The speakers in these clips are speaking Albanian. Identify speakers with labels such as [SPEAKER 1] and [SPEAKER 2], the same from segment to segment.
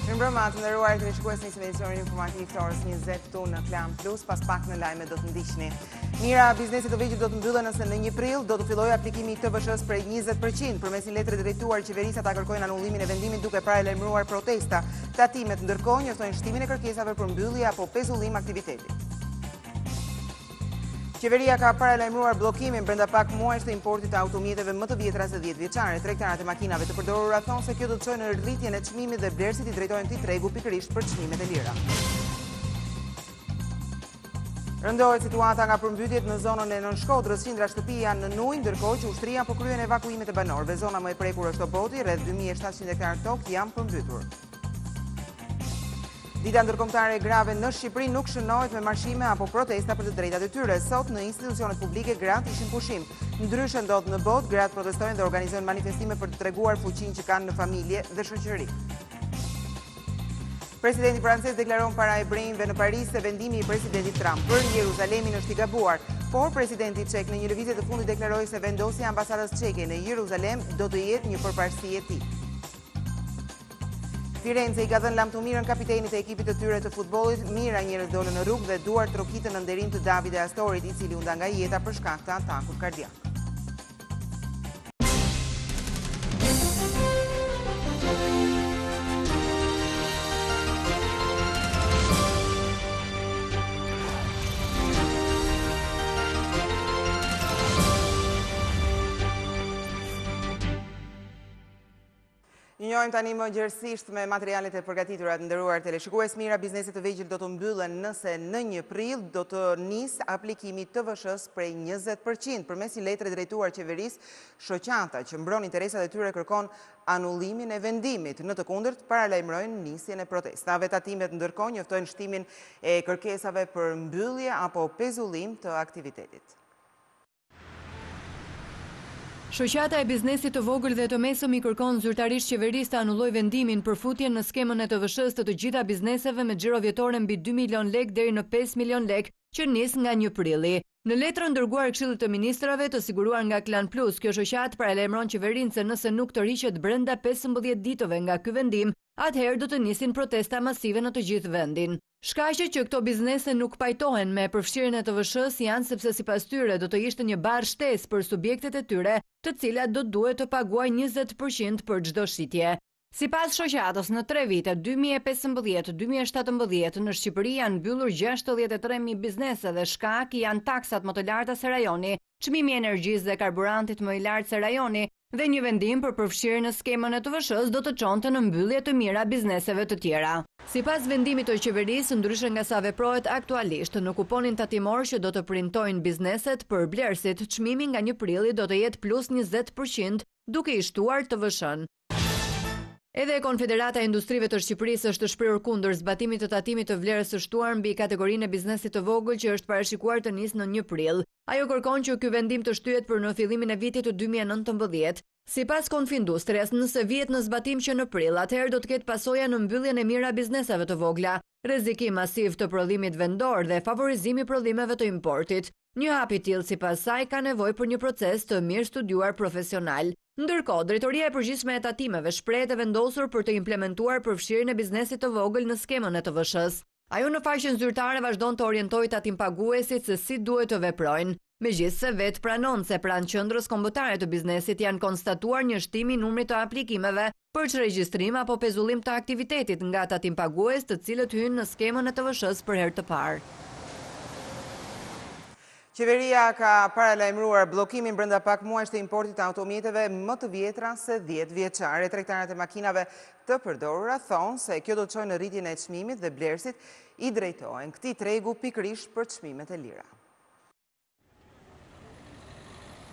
[SPEAKER 1] Mirëmbrëma, të nderuar teleshikues, nisëm edicionin informativ të orës 20 këtu në Klan Plus, pas pak në lajme do të ndiqni. Mira biznesit të vegjël do të mbyllen nëse në 1 prill do të fillojë aplikimi i TVSH-s prej 20%. Përmes një letre drejtuar qeverisja ta kërkojnë anullimin e vendimit duke paralajmëruar protesta. Tatimet ndërkohë njoftojnë shtimin e kërkesave për mbyllje apo pezullim aktiviteti. Qeveria ka paralajmëruar bllokimin brenda pak muajsh të importit të automjeteve më të vjetra se 10 vjeçare. Tregtarët e makinave të përdorura thonë se kjo do të çojë në rritjen e çmimit dhe blerësit i drejtojnë këtij tregu pikërisht për çmimet e lira. Rëndohet situata nga përmbytjet në zonën e Nënshkodrës, qindra shtëpi janë në ujë, ndërkohë që ushtria po kryen evakuimet e banorëve. Zona më e prekur është Oboti, rreth 2700 hektar tokë janë përmbytur. Dita ndërkombëtare e grave në Shqipëri nuk shënohet me marshime apo protesta për të drejtat e tyre. Sot në institucionet publike gratë ishin pushim. Ndryshe ndodh në botë, gratë protestojnë dhe organizojnë manifestime për të treguar fuqinë që kanë në familje dhe shoqëri. Presidenti francez deklaron para ebrejve në Paris se vendimi i presidentit Trump për Jeruzalemin është i gabuar, por presidenti çek në një lëvizje të fundit deklaroi se vendosja e ambasadës çeke në Jeruzalem do të jetë një përparësi e tij. Firenze i ka dhënë lam të mirën kapitenit e ekipit të tyre të futbollit. Mira njerëz dolën në rrugë dhe duart trokitën në nderim të Davide Astorit, i cili u nda nga jeta për shkak të atakut kardiak. Njojmë tani më gjërësisht me materialet e përgatitura të nderuar teleshikues. Mira bizneset të vegjël do të mbyllen nëse në 1 prill do të nisë aplikimi i TVSH-s prej 20%. Përmes një letre drejtuar qeverisë, shoqata që mbron interesat e tyre kërkon anullimin e vendimit. Në të kundërt, paralajmërojnë nisjen e protestave. Tatimet ndërkohë njoftojnë shtimin e kërkesave për mbyllje apo pezullim të aktivitetit.
[SPEAKER 2] Shoqata e biznesit të vogël dhe të mesëm i kërkon zyrtarisht qeverisë të anullojë vendimin për futjen në skemën e TVSH-s të të gjitha bizneseve me xhiro vjetore mbi 2 milion lek deri në 5 milion lek, që nis nga 1 prilli. Në letrën dërguar Këshillit të Ministrave të siguruar nga Klan Plus, kjo shoqatë paralajmëron qeverinë se nëse nuk të riqet brenda 15 ditëve nga ky vendim, atëherë do të nisin protesta masive në të gjithë vendin. Shkaqet që këto biznese nuk pajtohen me përfshirjen e TVSH-s janë sepse sipas tyre do të ishte një barë shtesë për subjektet e tyre, të cilat do duhet të paguajnë 20% për çdo shitje. Sipas shoqatës, në 3 vite, 2015-2017, në Shqipëri janë mbyllur 63.000 biznese dhe shkak janë taksat më të larta se rajoni, çmimi i energjisë dhe karburantit më i lartë se rajoni, dhe një vendim për përfshirje në skemën e TVSH-s do të çonte në mbyllje të mira bizneseve të tjera. Sipas vendimit të qeverisë, ndryshe nga sa veprohet aktualisht, në kuponin tatimor që do të printojnë bizneset për blerësit, çmimi nga 1 prilli do të jetë plus 20%, duke i shtuar TVSH-n. Edhe Konfederata e Industrive të Shqipërisë është shprehur kundër zbatimit të tatimit të vlerës së shtuar mbi kategorinë e biznesit të vogël që është parashikuar të nisë në 1 prill. Ajo kërkon që ky vendim të shtyhet për në fillimin e vitit të 2019. Sipas Konfindustrias, nëse vihet në zbatim që në prill, atëherë do të ketë pasoja në mbylljen e mira bizneseve të vogla, rrezikim masiv të prodhimit vendor dhe favorizimi i prodhimeve të importit. Një hap i tillë sipas saj ka nevojë për një proces të mirë studiuar profesional. Ndërkohë, Drejtoria e Përgjithshme e Tatimeve shprehet e vendosur për të implementuar përfshirjen e biznesit të vogël në skemën e TVSH-s. Ajo në faqen zyrtare vazhdon të orientojë tatimpaguesit se si duhet të veprojnë. Megjithëse vetë pranon se pranë qendrës kombëtare të biznesit janë konstatuar një shtim i numrit të aplikimeve për çregjistrim apo pezullim të aktivitetit nga tatimpagues të cilët hynë në skemën e TVSH-s për herë të parë.
[SPEAKER 1] Qeveria ka paralajmëruar bllokimin brenda pak muajsh të importit të automjeteve më të vjetra se 10 vjeçare. Tregtarët e makinave të përdorura thonë se kjo do të çojë në rritjen e çmimit dhe blerësit i drejtohen këtij tregu pikërisht për çmimet e lira.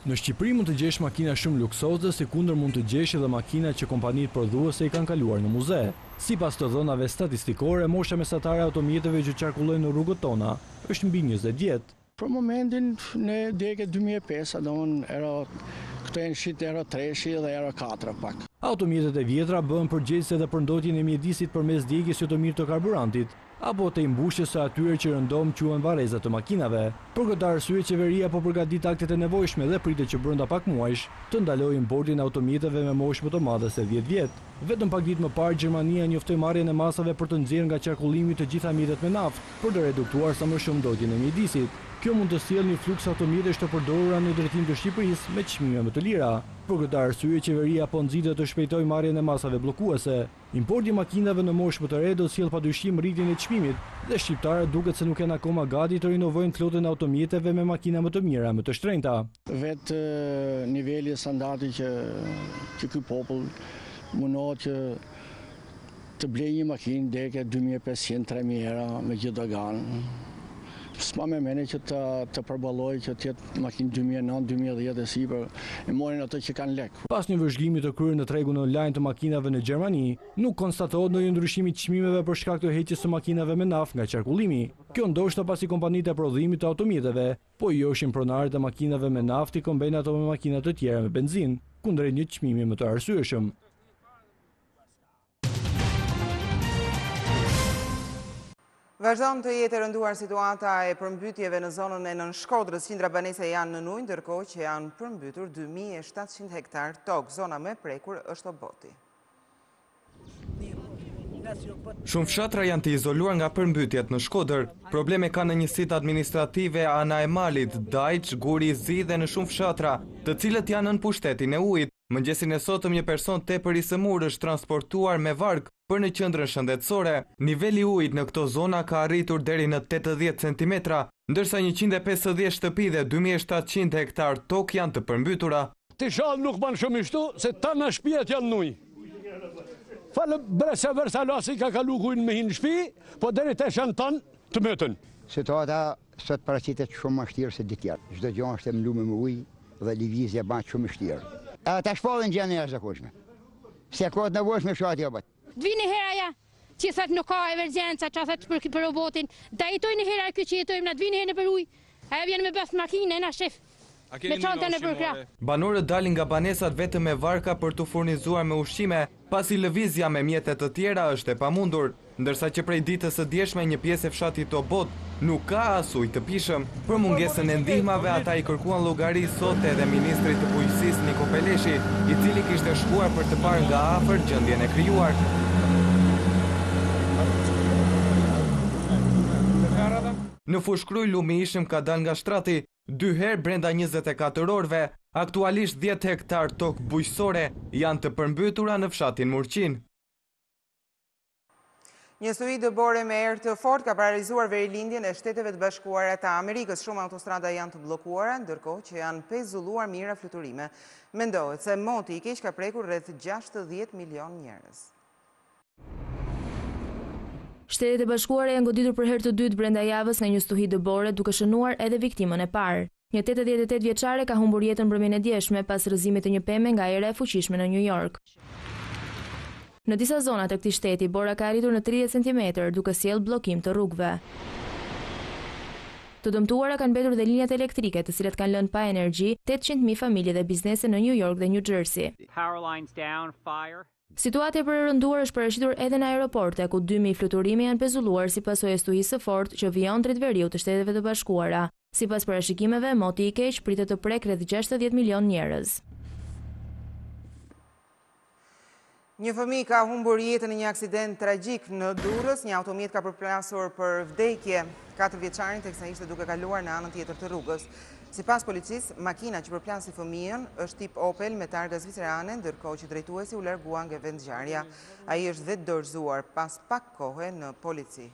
[SPEAKER 3] Në Shqipëri mund të gjesh makina shumë luksoze, si kundër mund të gjesh edhe makina që kompanitë prodhuese i kanë kaluar në muze. Sipas të dhënave statistikore, mosha mesatare e automjeteve që qarkullojnë në rrugët tona është mbi 20 vjet.
[SPEAKER 4] Për momentin në deke 2005, këto janë shit Euro 3 dhe Euro 4 pak.
[SPEAKER 3] Automjetet e vjetra bëhen përgjegjëse edhe për ndotjen e mjedisit përmes djegjes jo të mirë të karburantit, apo të imbushjes së atyre që rëndom quhen varrezat të makinave. Për këtë arsye qeveria po përgatit aktet e nevojshme dhe pritet që brenda pak muajsh të ndalojë importin e automjeteve me moshë më të madhe se 10 vjet. Vetëm pak ditë më parë Gjermania njoftoi marrjen e masave për të nxjerrë nga qarkullimi të gjitha mjetet me naftë për të reduktuar sa më shumë ndotjen e mjedisit. Kjo mund të sjellë një fluks automjetesh të përdorura në drejtim të Shqipërisë me çmime më të lira. Për këtë arsye qeveria po nxitet të shpejtojë marrjen e masave bllokuese. Importi i makinave në moshë më të re do sjellë padyshim rritjen e çmimit dhe shqiptarët duket se nuk janë akoma gati të rinovojnë flotën e automjeteve me makina më të mira, më të shtrenjta.
[SPEAKER 4] Vetë niveli standardi që ky popull mundohet që të blejë një makinë deri 2500-3000 euro me gjithë dogan. S'ma me mene që të përballoj që tjetë makinë 2009-2010 e sipër, e morin ato që kanë lek.
[SPEAKER 3] Pas një vëzhgimi të kryer në tregun online të makinave në Gjermani, nuk konstatohet ndonjë ndryshim i çmimeve për shkak të heqjes së makinave me naftë nga qarkullimi. Kjo ndoshta pasi kompanitë e prodhimit të automjeteve po joshin pronarët e makinave me naftë i kombejnë ato me makina të tjera me benzinë, kundrejt një çmimi më të arsyeshëm.
[SPEAKER 1] Vazhdon të jetë e rënduar situata e përmbytjeve në zonën e Nën Shkodrës. Qindra banese janë në ujë, ndërkohë që janë përmbytur 2700 hektar tokë. Zona më e prekur është Oboti.
[SPEAKER 5] Shumë fshatra janë të izoluar nga përmbytjet në Shkodër. Probleme ka në njësitë administrative Ana e Malit, Dajç, Guri i Zi dhe në shumë fshatra, të cilët janë në pushtetin e ujit. Mëngjesin e sotëm një person tepër i sëmur është transportuar me varg për në qendrën shëndetësore. Niveli i ujit në këto zona ka arritur deri në 80 cm, ndërsa 150 shtëpi dhe 2700 hektar tokë janë të përmbytura.
[SPEAKER 6] Të shallë nuk banë shumë ishtu, se ta në shpijet janë nuj. Falë brese vërsa lasi ka kalu kujnë me hinë shpi, po deri të shanë tanë të mëtën.
[SPEAKER 7] Situata sot paraqitet shumë më vështirë se ditëtjerë. Çdo gjë është e mlume me ujë dhe lëvizja bën shumë vështirë. Ta shpallën gjendën e jashtëzakonshme. Se ka të nevojshme fshati apo.
[SPEAKER 8] Vini hera ja, që thot nuk ka emergjenca, që thot për robotin, da jetojnë hera kjo që jetojmë, na të vini herë për ujë, ajo vjen me bas makine, na shef. Me çantën e përkrah.
[SPEAKER 5] Banorët dalin nga banesat vetëm me varka për të furnizuar me ushqime, pasi lëvizja me mjete të tjera është e pamundur, ndërsa që prej ditës së djeshme një pjesë e fshatit Obot nuk ka as ujë të pishëm. Për mungesën e ndihmave ata i kërkuan llogari sot edhe ministrit të bujqësisë Niko Peleshi, i cili kishte shkuar për të parë nga afër gjendjen e krijuar. Në Fushkruj lumi i ishëm ka dal nga shtrati 2 herë brenda 24 orëve. Aktualisht 10 hektar tokë bujqësore janë të përmbytura në fshatin Murqin.
[SPEAKER 1] Një stuhi dëbore me erë të fortë ka paralizuar verilindjen e Shteteve të Bashkuara të Amerikës. Shumë autostrada janë të bllokuara, ndërkohë që janë pezulluar mira fluturime. Mendohet se moti i keq ka prekur rreth 60 milion njerëz.
[SPEAKER 9] Shtetet e Bashkuara janë goditur për herë të dytë brenda javës nga një stuhi dëbore, duke shënuar edhe viktimën e parë. Një 88 vjeçare ka humbur jetën mbrëmjen e djeshme pas rrëzimit të një peme nga era e fuqishme në New York. Në disa zona të këtij shteti, bora ka arritur në 30 cm, duke sjellë bllokim të rrugëve. Të dëmtuara kanë mbetur dhe linjat elektrike, të cilat kanë lënë pa energji 800.000 familje dhe biznese në New York dhe New Jersey. Situata e përrënduar është parashitur edhe në aeroporte, ku 2000 fluturime janë pezulluar si pasojë e stuhisë së fortë që vijon drejt veriut të Shteteve të Bashkuara. Sipas parashikimeve, moti i keq pritet të prek rreth 60 milion njerëz.
[SPEAKER 1] Një fëmijë ka humbur jetën në një aksident tragjik në Durrës, një automjet ka përplasur për vdekje 4 vjeçarin teksa ishte duke kaluar në anën tjetër të rrugës. Sipas policisë, makina që përplasi fëmijën është tip Opel me targa zvicerane, ndërkohë që drejtuesi u largua nga vendngjarja. Ai është vetë dorëzuar pas pak kohe në polici.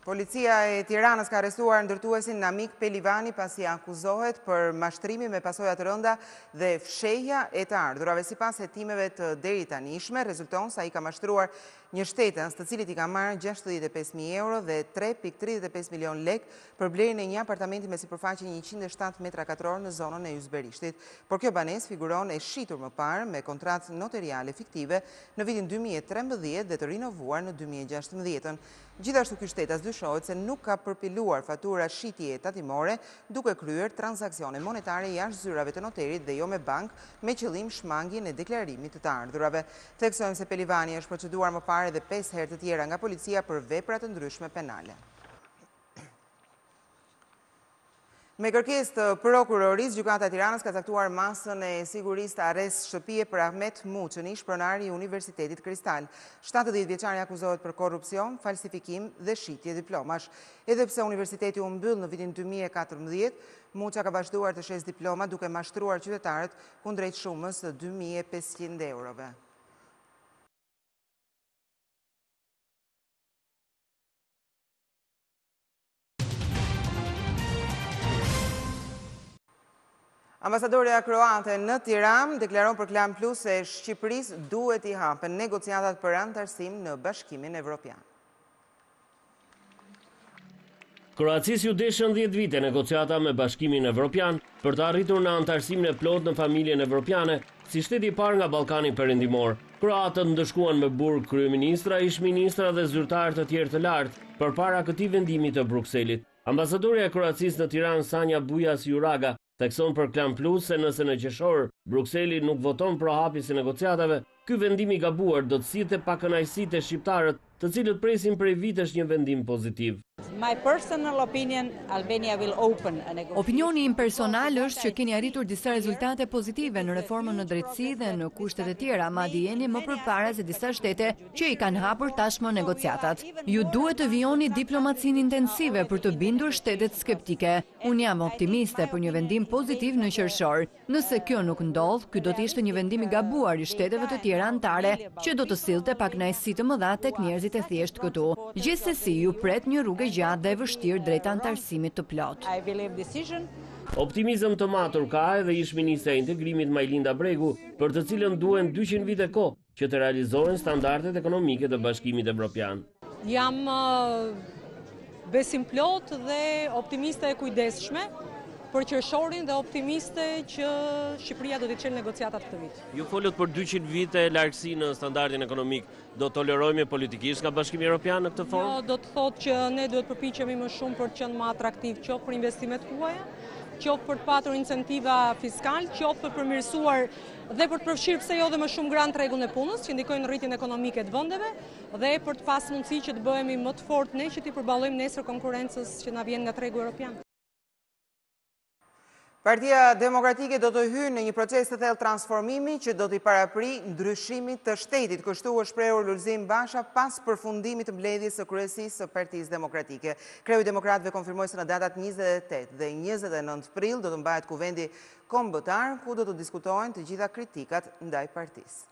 [SPEAKER 1] Policia e Tiranës ka arrestuar ndërtuesin Namik Pelivani pasi akuzohet për mashtrimi me pasoja të rënda dhe fshehja e të ardhurave. Sipas hetimeve të deri tanishme, rezulton se ai ka mashtruar një shtetës të cilit i ka marrë 65.000 euro dhe 3.35 milion lek për blerjen e një apartamenti me sipërfaqe 107 metra katror në zonën e Ysberishtit. Por kjo banesë figuron e shitur më parë me kontratë notariale fiktive në vitin 2013 dhe të rinovuar në 2016. Gjithashtu ky shtetas dyshohet se nuk ka përpiluar fatura shitje tatimore duke kryer transaksione monetare jashtë zyrave të noterit dhe jo me bank me qëllim shmangjen e deklarimit të ardhurave. Theksojmë se Pelivani është proceduar më parë edhe 5 herë të tjera nga policia për vepra të ndryshme penale. Me kërkesë të prokurorisë, Gjykata e Tiranës ka caktuar masën e sigurisë të arrest shtëpie për Ahmet Muçën, ish pronari i Universitetit Kristal. 70 vjeçari akuzohet për korrupsion, falsifikim dhe shitje diplomash. Edhe pse universiteti u mbyll në vitin 2014, Muça ka vazhduar të shes diploma duke mashtruar qytetarët kundrejt shumës të 2.500 eurove. Ambasadorja kroate në Tiranë deklaron për Klan Plus se Shqipërisë duhet I hapen negociatat për antarësim në Bashkimin Evropian.
[SPEAKER 10] Kroacisë ju deshën 10 vite negociata me Bashkimin Evropian për të arritur në antarësimin e plot në familjen evropiane, si shteti I parë nga Ballkani Perëndimor. Kroatët ndëshkuan me burg kryeministra, ish-ministra dhe zyrtarë të tjerë të lartë përpara këtij vendimi të Brukselit. Ambasadorja e Kroacisë në Tiranë Sanja Bujas Juraga thekson për Klan Plus se nëse në qershor Brukseli nuk voton për hapjes së negociatave, ky vendim I gabuar do të sillte pa kënaqësi te shqiptarët, të cilët presin prej vitesh një vendim pozitiv.
[SPEAKER 2] Opinioni im personal është që keni arritur disa rezultate pozitive në reformën në drejtësi dhe në kushtet e tjera, madje jeni më përpara se disa shtete që I kanë hapur tashmë negociatat. Ju duhet të vijoni diplomacinë intensive për të bindur shtetet skeptike. Unë jam optimiste për një vendim pozitiv në qershor. Nëse kjo nuk ndodh, ky do të ishte një vendim I gabuar I shteteve të tjera anëtare që do të sillte pa kënaqësi të mëdha tek njerëzit e thjeshtë këtu. Gjithsesi, ju pret një rrugë gjatë dhe e vështirë drejt antarësimit të plot.
[SPEAKER 10] Optimizëm të matur ka edhe ish-ministra e integrimit Majlinda Bregu, për të cilën duhen 200 vite kohë që të realizohen standardet ekonomike të Bashkimit Evropian.
[SPEAKER 11] Jam besim plot dhe optimiste e kujdesshme për qershorin dhe optimiste që Shqipëria do të çelë negociatat këtë vit.
[SPEAKER 10] Ju folët për 200 vite largësi në standardin ekonomik. Do tolerojmë politikisht nga Bashkimi Evropian në këtë formë?
[SPEAKER 11] Jo, do të thotë që ne duhet përpiqemi më shumë për të qenë më atraktiv, qoftë për investimet huaja, qoftë për të patur incentiva fiskal, qoftë për përmirësuar dhe për të përfshirë pse jo dhe më shumë gran tregun e punës, që ndikojnë në rritjen ekonomike të vendeve, dhe për të pasur mundësi që të bëhemi më të fortë ne që të përballojmë nesër konkurrencës që na vjen nga tregu evropian.
[SPEAKER 1] Partia Demokratike do të hyjë në një proces të thellë transformimi që do t'i parapri ndryshimit të shtetit. Kështu është shprehur Lulzim Basha pas përfundimit të mbledhjes së kryesisë së Partisë Demokratike. Kreu I Demokratëve konfirmoi se në datat 28 dhe 29 prill do të mbahet kuvendi kombëtar ku do të diskutohen të gjitha kritikat ndaj partisë.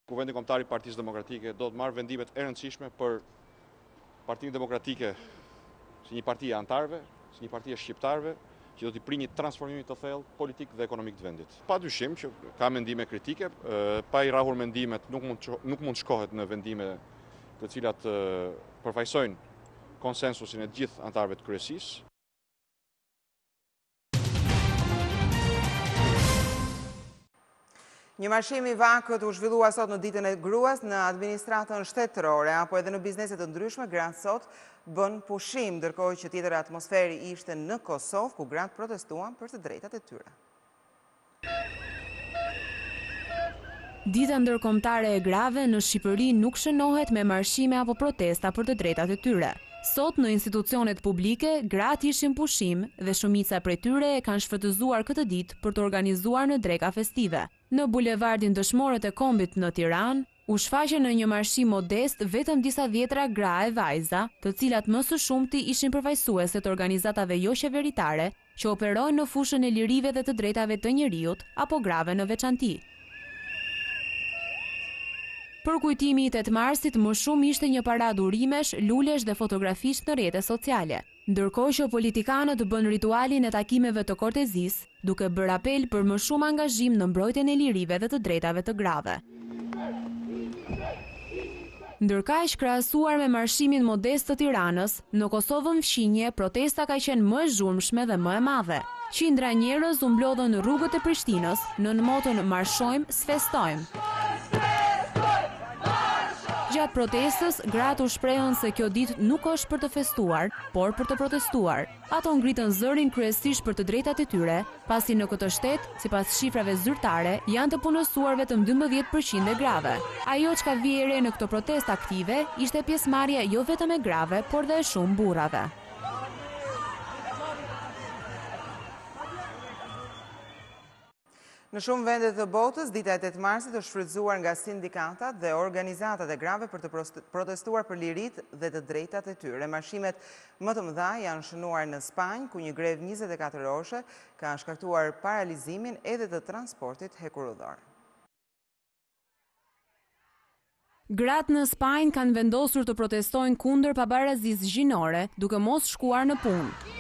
[SPEAKER 12] Kuvendi kombëtar I Partisë Demokratike do të marrë vendimet e rëndësishme për Partinë Demokratike si një parti e antarëve, si një parti e shqiptarëve, që do t'i prinjë transformimit të thellë politik dhe ekonomik të vendit. Pa dyshim që ka mendime kritike, pa I rahur mendimet nuk mund shkohet në vendime të cilat përfaqësojnë konsensusin e gjithë antarëve të kryesisë.
[SPEAKER 1] Një marshim I vakët u zhvillua sot në ditën e gruas në administratën shtetërore, apo edhe në bizneset të ndryshme, gratë sot bën pushim, ndërkohë që tjetër atmosferi ishte në Kosovë, ku gratë protestuan për të drejtat e tyre.
[SPEAKER 9] Dita ndërkombëtare e grave në Shqipëri nuk shënohet me marshime apo protesta për të drejtat e tyre. Sot në institucionet publike, gratë ishin pushim dhe shumica prej tyre e kanë shfrytëzuar këtë ditë për të organizuar në dreka festive. Në bulevardin Dëshmorët e Kombit në Tiranë, u shfaqën në një marshim modest vetëm disa dhjetra gra e vajza, të cilat më së shumti ishin përfaqësuese të organizatave jo qeveritare që operojnë në fushën e lirive dhe të drejtave të njerëzit apo grave në veçanti. Për kujtimi I 8 marsit, më shumë ishte një paradë urimesh, lulesh dhe fotografish në rrjete sociale, ndërkohë që politikanët bën ritualin e takimeve të kortezisë, duke bërë apel për më shumë angazhim në mbrojtjen e lirive dhe të drejtave të grave. Ndërkaq, krahasuar me marshimin modest të Tiranës, në Kosovën fqinje protesta ka qenë më e zhurmshme dhe më e madhe. Qindra njerëz u mblodhën në rrugët e Prishtinës në moton marshojmë, sfestojmë. Gjatë protestës, gratë u shprehën se kjo ditë nuk është për të festuar, por për të protestuar. Ato ngritën zërin kryesisht për të drejtat e tyre, pasi në këtë shtet, sipas shifrave zyrtare, janë të punësuar vetëm 12% e grave. Ajo çka vije e re në këtë protestë aktive ishte pjesëmarrja jo vetëm e grave, por dhe e shumë burrave.
[SPEAKER 1] Në shumë vende të botës, dita e 8 marsit është shfrytzuar nga sindikatat dhe organizatat e grave për të protestuar për lirit dhe të drejtat e tyre. Marshimet më të mëdha janë shënuar në Spanjë, ku një grev 24 orëshe ka shkaktuar paralizimin edhe të transportit hekurudhor.
[SPEAKER 9] Gratë në Spanjë kanë vendosur të protestojnë kundër pabarazisë gjinore, duke mos shkuar në punë.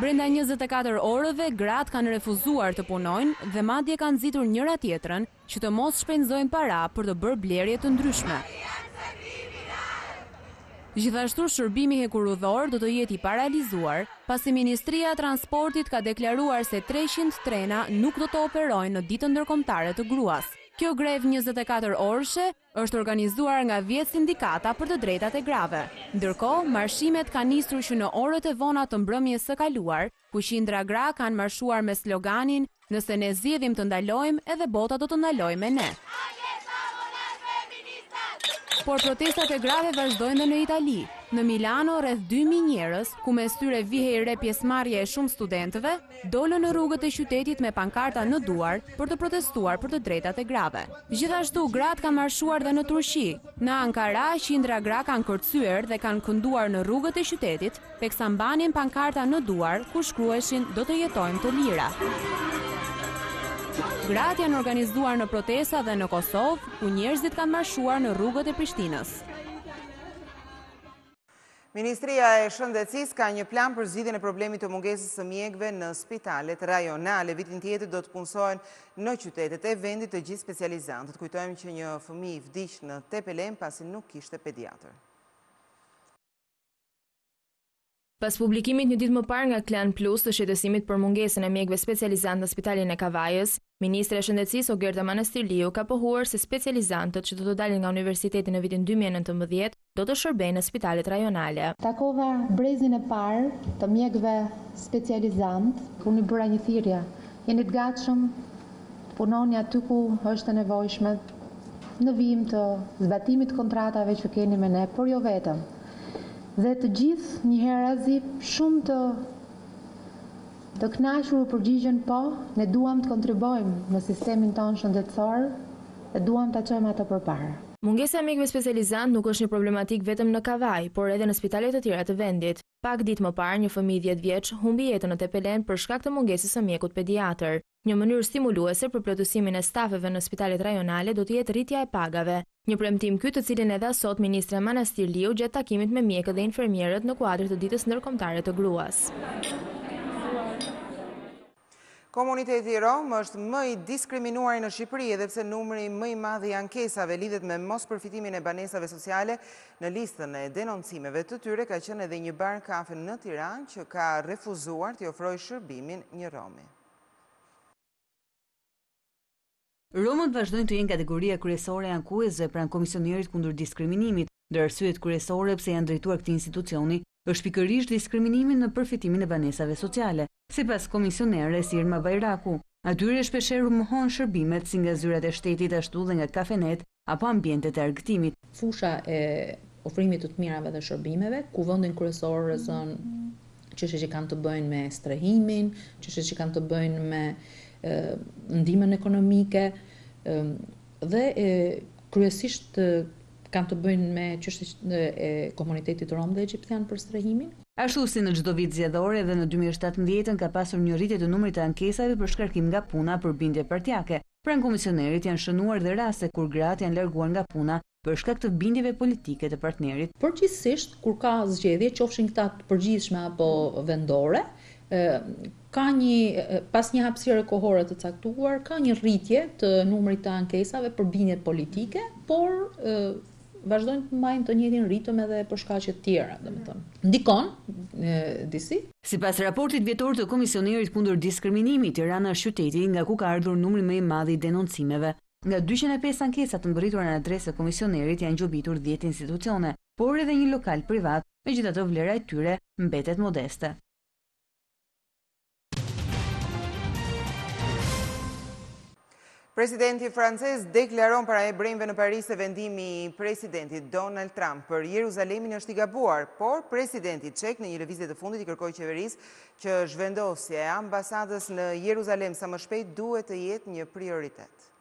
[SPEAKER 9] Brenda 24 orëve, gratë kanë refuzuar të punojnë dhe madje kanë nxitur njëra tjetrën që të mos shpenzojnë para për të bërë blerje të ndryshme. Gjithashtu, shërbimi hekurudhor do të jetë i paralizuar, pasi Ministria e Transportit ka deklaruar se 300 trena nuk do të operojnë në ditën ndërkombëtare të gruas. Kjo grev 24 orëshe është organizuar nga 10 sindikata për të drejtat e grave. Ndërkohë, marshimet kanë nisur që në orët e vona të mbrëmjes së kaluar, ku qindra gra kanë marshuar me sloganin "Nëse ne zgjedhim të ndalojmë, edhe bota do të ndalojë me ne". Por protestat e grave vazhdojnë dhe në Itali. Në Milano, rreth 2000 njerëz, ku mes tyre vihej re pjesëmarrje e shumë studentëve, dolën në rrugët e qytetit me pankarta në duar për të protestuar për të drejtat e grave. Gjithashtu, gratë kanë marshuar dhe në Turqi. Në Ankara, qindra gra kanë kërcyer dhe kanë kënduar në rrugët e qytetit, teksa mbanin pankarta në duar ku shkruheshin "Do të jetojmë të lira". Gratë janë organizuar në protesta dhe në Kosovë, ku njerëzit kanë marshuar në rrugët e Prishtinës.
[SPEAKER 1] Ministria e Shëndetësisë ka një plan për zgjidhjen e problemit të mungesës së mjekëve në spitalet rajonale. Vitin tjetër do të punësohen në qytetet e vendit të gjithë specializantët. Kujtojmë që një fëmijë vdiq në Tepelen pasi nuk kishte pediatër.
[SPEAKER 9] Pas publikimit një ditë më parë nga Klan Plus të shqetësimit për mungesën e mjekëve specializantë në Spitalin e Kavajës, Ministre e Shëndetësisë Ogerta Manastirliu ka pohuar se specializantët që do të dalin nga universiteti në vitin 2019 do të shërbejnë në spitalet rajonale.
[SPEAKER 13] Takova brezin e parë të mjekëve specializantë, unë i bëra një thirrje. Jeni të gatshëm të punoni aty ku është e nevojshme në vim të zbatimit kontratave që keni me ne, por jo vetëm. Dhe të gjithë njëherëzi shumë të kënaqur u përgjigjen po, ne duam të kontribuojmë në sistemin tonë shëndetësor dhe duam ta çojmë ato përpara.
[SPEAKER 9] Mungesa e mjekëve specializantë nuk është një problematik vetëm në Kavaj, por edhe në spitalet të tjera të vendit. Pak ditë më parë, një fëmijë 10 vjeç humbi jetën në Tepelen për shkak të mungesës së mjekut pediatër. Një mënyrë stimuluese për plotësimin e stafeve në spitalet rajonale do të jetë rritja e pagave. Një premtim ky të cilin e dha sot ministra Manastirliu gjatë takimit me mjekët dhe infermierët në kuadër të ditës ndërkombëtare të gruas.
[SPEAKER 1] Komuniteti rom është më i diskriminuar në Shqipëri, edhe pse numri më i madh i ankesave lidhet me mos përfitimin e banesave sociale. Në listën e denoncimeve të tyre ka qenë edhe një bar kafe në Tiranë që ka refuzuar të ofrojë shërbimin një romi.
[SPEAKER 14] Romët vazhdojnë të jenë kategoria kryesore e ankuesve pranë Komisionerit kundër diskriminimit, ndër arsyet kryesore pse janë drejtuar këtij institucioni është pikërisht diskriminimi në përfitimin e banesave sociale. Sipas komisioneres Irma Bajraku, atyre shpeshherë mohon shërbimet si nga zyrat e shtetit ashtu dhe nga kafenet apo ambientet e argëtimit.
[SPEAKER 15] Fusha e ofrimit të mirave dhe shërbimeve, ku vendin kryesor rrezon çështje që kanë të bëjnë me strehimin, çështje që kanë të bëjnë me ndihmën ekonomike dhe kryesisht kanë të bëjnë me çështje e komunitetit rom dhe egjiptian për strehimin.
[SPEAKER 14] Ashtu si në çdo vit zgjedhor, edhe në 2017 ka pasur një rritje të numrit të ankesave për shkarkim nga puna për bindje partijake. Pranë komisionerit janë shënuar dhe raste kur gratë janë larguar nga puna për shkak të bindjeve politike të partnerit.
[SPEAKER 15] Përgjithsisht, kur ka zgjedhje, qofshin këta të përgjithshme apo vendore, ka pas një hapësire kohore të caktuar, ka një rritje të numrit të ankesave për bindjet politike, por vazhdojnë të mbajnë të njëjtin ritëm edhe për shkaqe të tjera, domethënë. Ndikon disi.
[SPEAKER 14] Sipas raportit vjetor të Komisionerit kundër diskriminimit, Tirana është qyteti nga ku ka ardhur numri më i madh i denoncimeve. Nga 205 ankesa të mbërritura në adresë të Komisionerit janë gjobitur 10 institucione, por edhe një lokal privat, megjithatë vlera e tyre mbetet modeste.
[SPEAKER 1] Presidenti francez deklaron para hebrejve në Paris se vendimi i presidentit Donald Trump për Jeruzalemin është i gabuar, por presidenti çek në një lëvizje të fundit i kërkoi qeverisë që zhvendosja e ambasadës në Jeruzalem sa më shpejt duhet të jetë një prioritet.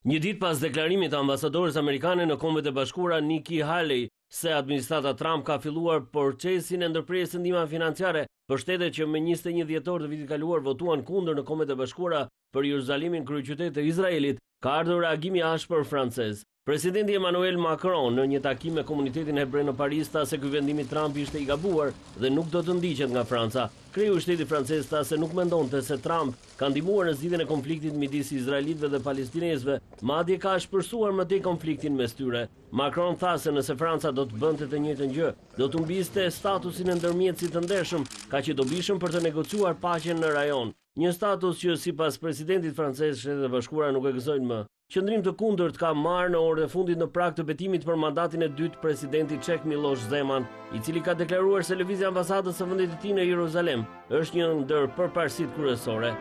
[SPEAKER 10] Një ditë pas deklarimit të ambasadores amerikane në Kombet e Bashkuara Nikki Haley se administrata Trump ka filluar procesin e ndërprerjes së ndihmave financiare për shtetet që me 21 dhjetor të vitit kaluar votuan kundër në Kombet e Bashkuara për Jeruzalemin kryeqytet të Izraelit, ka ardhur reagimi i ashpër francez. Presidenti Emmanuel Macron në një takim me komunitetin hebrej në Paris tha se ky vendim i Trump ishte i gabuar dhe nuk do të ndiqet nga Franca. Kreu i shtetit francez tha se nuk mendonte se Trump ka ndihmuar në zgjidhjen e konfliktit midis izraelitëve dhe palestinezëve, madje ka shpërsuar më tej konfliktin mes tyre. Macron tha se nëse Franca do të bënte të njëjtën gjë, do të humbiste statusin e ndërmjetësit të ndershëm, kaq i dobishëm për të negociuar paqen në rajon. Një status që sipas presidentit francez Shtetet e Bashkuara nuk e gëzojnë më. Qëndrim të kundërt ka marrë në orët e fundit në prag të betimit për mandatin e dytë presidenti çek Miloš Zeman, i cili ka deklaruar se lëvizja e ambasadës së vendit të tij në Jeruzalem është një ndër përparësitë kryesore.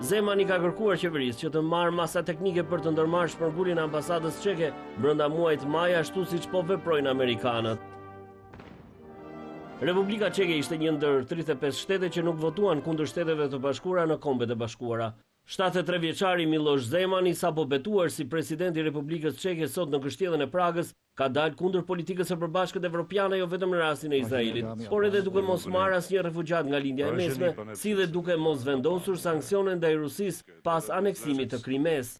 [SPEAKER 10] Zeman i ka kërkuar qeverisë që të marrë masa teknike për të ndërmarrë shpërnguljen e ambasadës çeke brenda muajit maj, ashtu siç po veprojnë amerikanët. Republika Çeke ishte një ndër 35 shtete që nuk votuan kundër Shteteve të Bashkuara në Kombet e Bashkuara. 73 vjeçari Miloš Zeman, sapo betuar si presidenti i Republikës Çeke sot në kështjellën e Pragës, ka dalë kundër politikës së përbashkët evropiane jo vetëm në rastin e Izraelit, por edhe duke mos marrë asnjë refugjat nga lindja e mesme, si dhe duke mos vendosur sanksione ndaj Rusisë pas aneksimit të Krimes.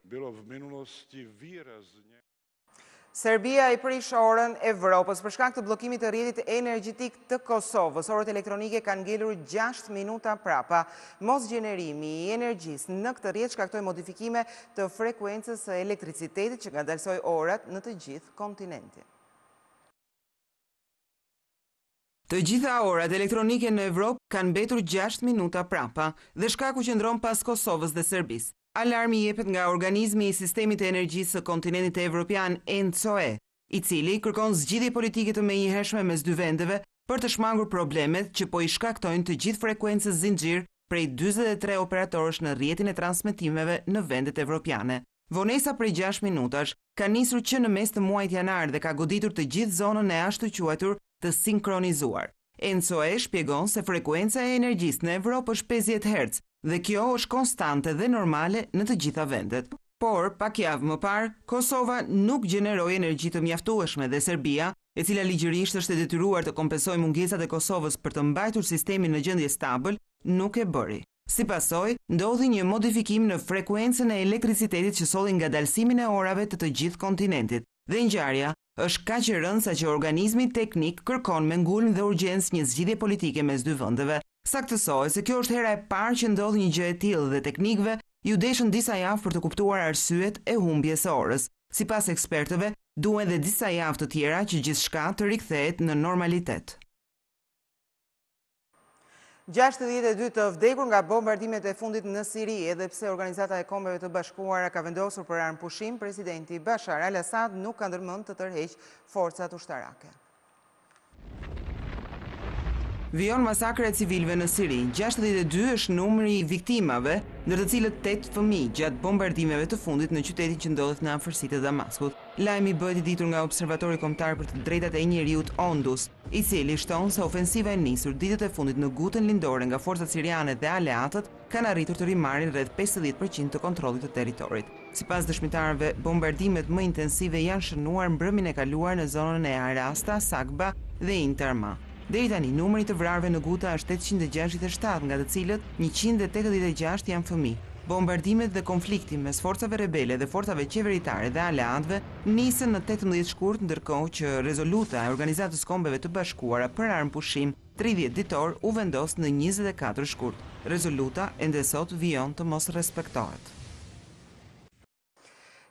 [SPEAKER 1] Serbia i prish orën Evropës për shkak të bllokimit të rrjetit energjetik të Kosovës. Orët elektronike kanë ngelur 6 minuta prapa. Mosgjenerimi i energjisë në këtë rrjet shkaktoi modifikime të frekuencës së elektricitetit që ngadalsoi orat në të gjithë kontinentin. Të gjitha orat elektronike në Evropë kanë mbetur 6 minuta prapa dhe shkaku qëndron pas Kosovës dhe Serbisë. Alarmi jepet nga organizmi i sistemit të energjisë së kontinentit evropian ENTSOE, i cili kërkon zgjidhje politike të menjëhershme mes dy vendeve për të shmangur problemet që po i shkaktojnë të gjithë frekuencës zinxhir prej 43 operatorësh në rrjetin e transmetimeve në vendet evropiane. Vonesa prej 6 minutash ka nisur që në mes të muajit janar dhe ka goditur të gjithë zonën e ashtu quajtur të sinkronizuar. ENTSOE shpjegon se frekuenca e energjisë në Evropë është 50 Hz dhe kjo është konstante dhe normale në të gjitha vendet. Por, pak javë më parë, Kosova nuk gjeneroi energji të mjaftueshme dhe Serbia, e cila ligjërisht është e detyruar të kompensojë mungesat e Kosovës për të mbajtur sistemin në gjendje stabël, nuk e bëri. Si pasojë, ndodhi një modifikim në frekuencën e elektricitetit që solli ngadalësimin e orave të gjithë kontinentit. Dhe ngjarja është kaq e rëndë saqë organizmi teknik kërkon me ngulm dhe urgjencë një zgjidhje politike mes dy vendeve. Saktësohet se kjo është hera e parë që ndodh një gjë e tillë dhe teknikëve ju deshën disa javë për të kuptuar arsyet e humbjes së orës. Sipas ekspertëve, duhen dhe disa javë të tjera që gjithçka të rikthehet në normalitet. 62 të vdekur nga bombardimet e fundit në Siri, edhe pse Organizata e Kombeve të Bashkuara ka vendosur për armëpushim, presidenti Bashar al-Assad nuk ka ndërmend të tërheqë forcat ushtarake. Vijon masakre e civilëve në Siri. 62 është numri i viktimave, ndër të cilët 8 fëmijë gjatë bombardimeve të fundit në qytetin që ndodhet në afërsitë e Damaskut. Lajmi bëhet i ditur nga Observatori Kombëtar për të Drejtat e Njeriut Ondus, i cili shton se ofensiva e nisur ditët e fundit në gutën lindore nga forcat siriane dhe aleatët kanë arritur të rimarrin rreth 50% të kontrollit të territorit. Sipas dëshmitarëve, bombardimet më intensive janë shënuar mbrëmjen e kaluar në zonën e Arasta, Sakba dhe Interma. Deri tani numri të vrarëve në Guta është 867, nga të cilët 186 janë fëmijë. Bombardimet dhe konflikti mes forcave rebele dhe forcave qeveritare dhe aleantëve nisën në 18 shkurt, ndërkohë që rezoluta e Organizatës Kombeve të Bashkuara për armëpushim 30 ditor u vendos në 24 shkurt. Rezoluta ende sot vijon të mos respektohet.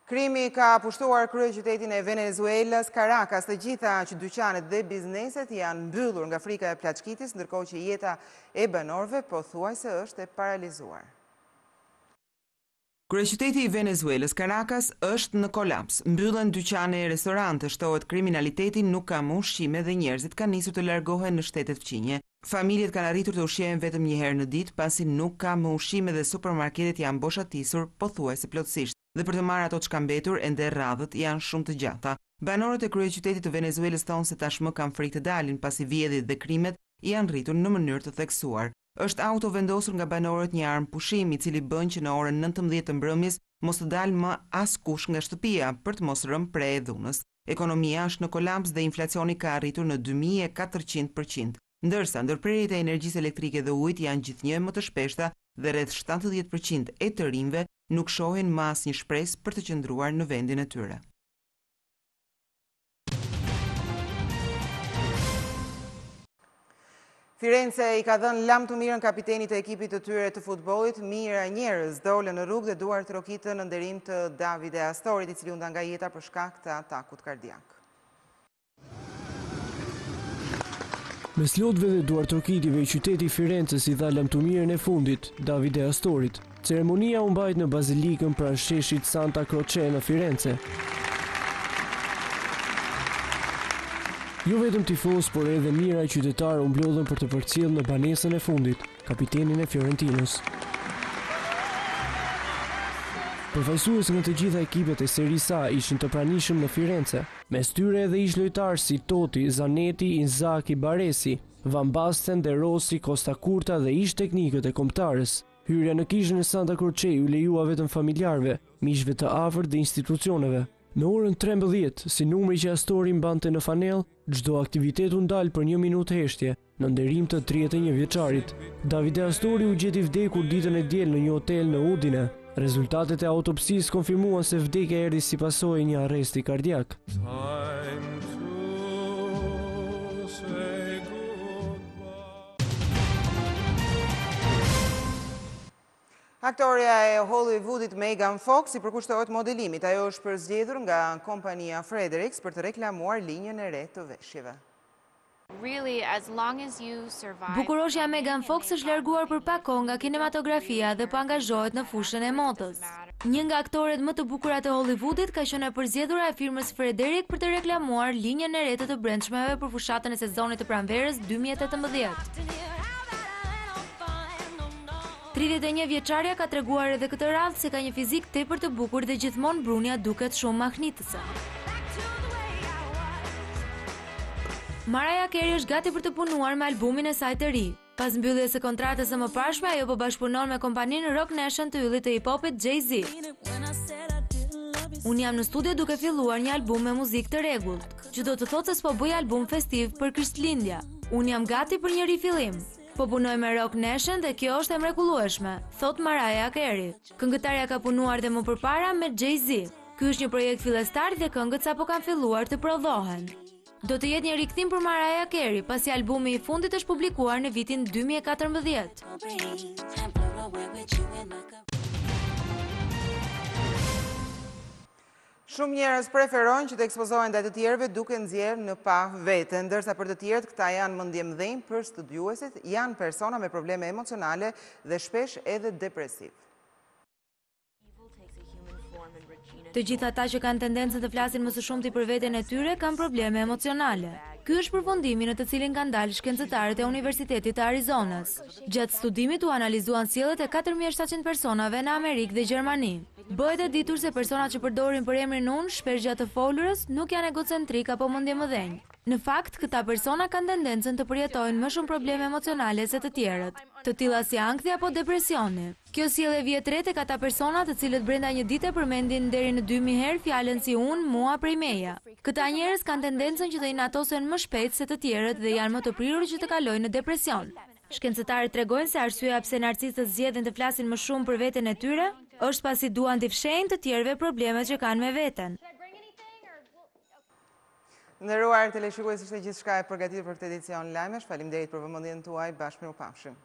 [SPEAKER 1] Krimi ka pushtuar kryeqytetin e Venezuelës, Caracas. Të gjitha që dyqanet dhe bizneset janë mbyllur nga frika e plaçkitis, ndërkohë që jeta e banorëve pothuajse është e paralizuar. Kryeqyteti i Venezuelës, Caracas, është në kolaps. Mbyllen dyqane e restorante, shtohet kriminaliteti, nuk ka më ushqime dhe njerëzit kanë nisur të largohen në shtetet fqinje. Familjet kanë arritur të ushqehen vetëm një herë në ditë, pasi nuk ka më ushqime dhe supermarketet janë boshatisur pothuajse plotësisht. Dhe për të marrë ato që ka mbetur, ende radhët janë shumë të gjata. Banorët e kryeqytetit të Venezuelës thonë se tashmë kanë frikë të dalin, pasi vjedhjet dhe krimet janë rritur në mënyrë të theksuar. Është autovendosur nga banorët një armëpushim i cili bën që në orën 19 të mbrëmjes mos të dalë më askush nga shtëpia për të mos rënë pre e dhunës. Ekonomia është në kolaps dhe inflacioni ka arritur në 2400%, ndërsa ndërprerjet e energjisë elektrike dhe ujit janë gjithnjë më të shpeshta dhe rreth 70% e të rinjve nuk shohin më asnjë shpresë për të qëndruar në vendin e tyre. Firenze i ka dhënë lam të mirën kapitenit të ekipit të tyre të futbollit. Mira njerëz dolën në rrugë dhe duar trokitën në nderim të Davide Astorit, i cili u nda nga jeta për shkak të atakut kardiak.
[SPEAKER 3] Mes lodhve dhe duar trokitive i qyteti Firences i dha lam të mirën e fundit Davide Astorit. Ceremonia u mbajt në bazilikën pranë sheshit Santa Croce në Firenze. Jo vetëm tifos, por edhe mira e qytetarë u mblodhen për të përcjellë në banesën e fundit, kapitenin e Fiorentinës. Përfaqësues nga të gjitha ekipet e Serie A ishin të pranishëm në Firenze, mes tyre edhe ish lojtarë si Totti, Zanetti, Inzaghi, Baresi, Van Basten, De Rossi, Costa Curta dhe ish teknikët e kombëtarës. Hyrja në kishën e Santa Croce u lejua vetëm familjarëve, miqve të afërt dhe institucioneve. Në orën 13, si numri që Astori mbante në fanell, çdo aktivitet u ndal për 1 minutë heshtje, në nderim të 31 vjeçarit. Davide Astori u gjeti vdekur ditën e diel në një hotel në Udine. Rezultatet e autopsisë konfirmuan se vdekja erdhi si pasojë e një arresti kardiak.
[SPEAKER 1] Aktoria e Hollywoodit Megan Fox i përkushtohet modelimit. Ajo është përzgjedhur nga kompania Fredericks për të reklamuar linjën e re të veshjeve.
[SPEAKER 9] Bukuroshja Megan Fox është larguar për pak kohë nga kinematografia dhe po angazhohet në fushën e modës. Një nga aktoret më të bukura të Hollywoodit ka qenë e përzgjedhura e firmës Frederick për të reklamuar linjën e re të brendshmeve për fushatën e sezonit të pranverës 2018. 31 vjeçarja ka treguar edhe këtë radhë se ka një fizik tepër të bukur dhe gjithmonë brunja duket shumë mahnitëse. Mariah Carey është gati për të punuar me albumin e saj të ri. Pas mbylljes së kontratës së mëparshme, ajo po bashkëpunon me kompaninë Rock Nation të yllit të hip-hopit Jay-Z. Unë jam në studio duke filluar një album me muzikë të rregullt, që do të thotë se s'po bëj album festiv për Krishtlindja. Unë jam gati për një rifillim. Po punoj me Rock Nation dhe kjo është e mrekullueshme, thot Mariah Carey. Këngëtarja ka punuar dhe më përpara me Jay-Z. Ky është një projekt fillestar dhe këngët sapo kanë filluar të prodhohen. Do të jetë një rikthim për Mariah Carey, pasi albumi i fundit është publikuar në vitin 2014.
[SPEAKER 1] Shumë njerëz preferojnë që të ekspozohen ndaj të tjerëve duke nxjerrë në pa vete, ndërsa për të tjerët këta janë mendjemdhënë, për studiuesit janë persona me probleme emocionale dhe shpesh edhe depresiv.
[SPEAKER 9] Të gjithë ata që kanë tendencën të flasin më së shumti për veten e tyre kanë probleme emocionale. Ky është përfundimi në të cilin kanë dalë shkencëtarët e Universitetit të Arizonas. Gjatë studimit u analizuan sjelljet e 4700 personave në Amerikë dhe Gjermani. Bëhet e ditur se personat që përdorin për emrin unë shpesh gjatë të folurës nuk janë egocentrik apo mendjemëdhenj. Në fakt, këta persona kanë tendencën të përjetojnë më shumë probleme emocionale se të tjerët, të tilla si ankthi apo depresioni. Kjo sjellje vjet re tek ata persona të cilët brenda një dite përmendin deri në 2000 herë fjalën si unë, mua, prej meja. Këta njerëz kanë tendencën që të inatosen më shpejt se të tjerët dhe janë më të prirur që të kalojnë në depresion. Shkencëtarët tregojnë se arsyeja pse narcisët zgjedhin të flasin më shumë për veten e tyre është pasi duan t'i fshehin të tjerëve problemet që kanë me veten.
[SPEAKER 1] Nderuar teleshikues, ishte gjithçka e përgatitur për këtë edicion lajmesh. Faleminderit për vëmendjen tuaj. Bashkë mirupafshim.